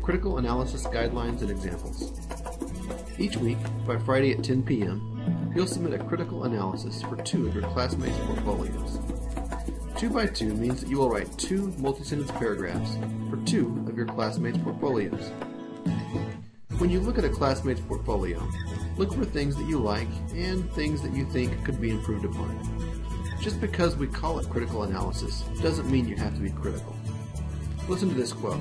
Critical Analysis Guidelines and Examples. Each week, by Friday at 10 p.m., you'll submit a critical analysis for 2 of your classmates' portfolios. 2 by 2 means that you will write 2 multi-sentence paragraphs for 2 of your classmates' portfolios. When you look at a classmate's portfolio, look for things that you like and things that you think could be improved upon. Just because we call it critical analysis doesn't mean you have to be critical. Listen to this quote.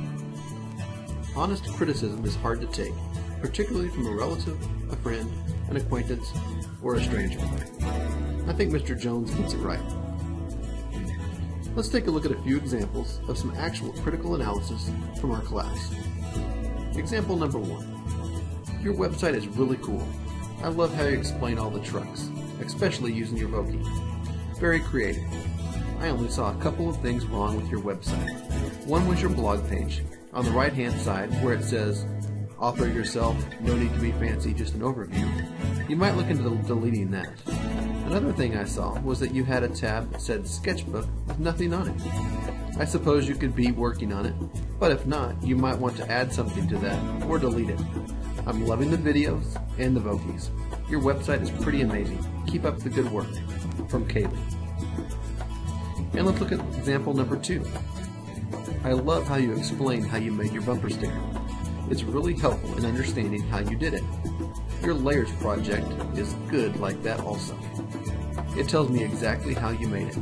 Honest criticism is hard to take, particularly from a relative, a friend, an acquaintance, or a stranger. I think Mr. Jones gets it right. Let's take a look at a few examples of some actual critical analysis from our class. Example number 1. Your website is really cool. I love how you explain all the trucks, especially using your Voki. Very creative. I only saw a couple of things wrong with your website. One was your blog page, on the right-hand side where it says, Author yourself, no need to be fancy, just an overview. You might look into deleting that. Another thing I saw was that you had a tab that said Sketchbook with nothing on it. I suppose you could be working on it, but if not, you might want to add something to that or delete it. I'm loving the videos and the Vokis. Your website is pretty amazing. Keep up the good work. From Kaylee. And let's look at example number 2. I love how you explain how you made your bumper sticker. It's really helpful in understanding how you did it. Your layers project is good like that also. It tells me exactly how you made it.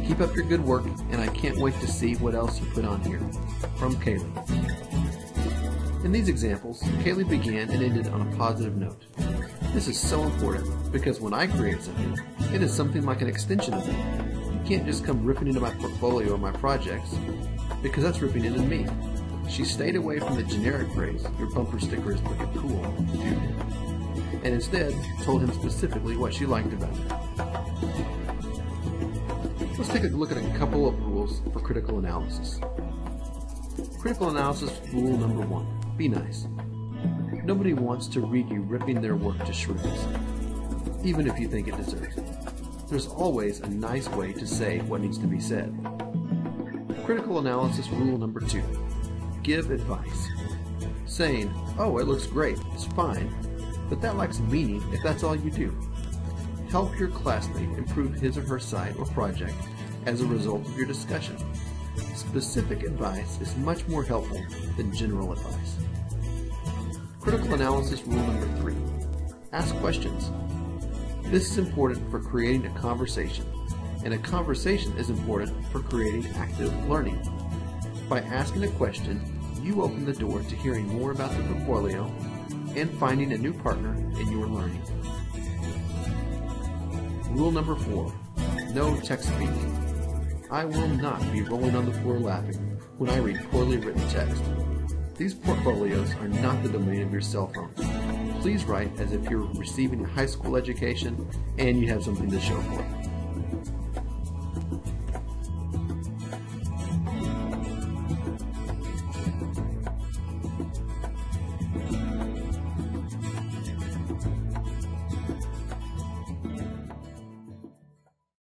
Keep up your good work, and I can't wait to see what else you put on here. From Kaylee. In these examples, Kaylee began and ended on a positive note. This is so important because when I create something, it is something like an extension of me. You can't just come ripping into my portfolio or my projects because that's ripping into me. She stayed away from the generic phrase, your bumper sticker is pretty cool, dude, and instead told him specifically what she liked about it. Let's take a look at a couple of rules for critical analysis. Critical analysis rule number 1, be nice. Nobody wants to read you ripping their work to shreds, even if you think it deserves it. There's always a nice way to say what needs to be said. Critical analysis rule number 2, give advice. Saying, oh, it looks great, it's fine, but that lacks meaning if that's all you do. Help your classmate improve his or her site or project as a result of your discussion. Specific advice is much more helpful than general advice. Critical analysis rule number 3, ask questions. This is important for creating a conversation, and a conversation is important for creating active learning. By asking a question, you open the door to hearing more about the portfolio and finding a new partner in your learning. Rule number 4, no text speak. I will not be rolling on the floor laughing when I read poorly written text. These portfolios are not the domain of your cell phone. Please write as if you're receiving a high school education and you have something to show for it.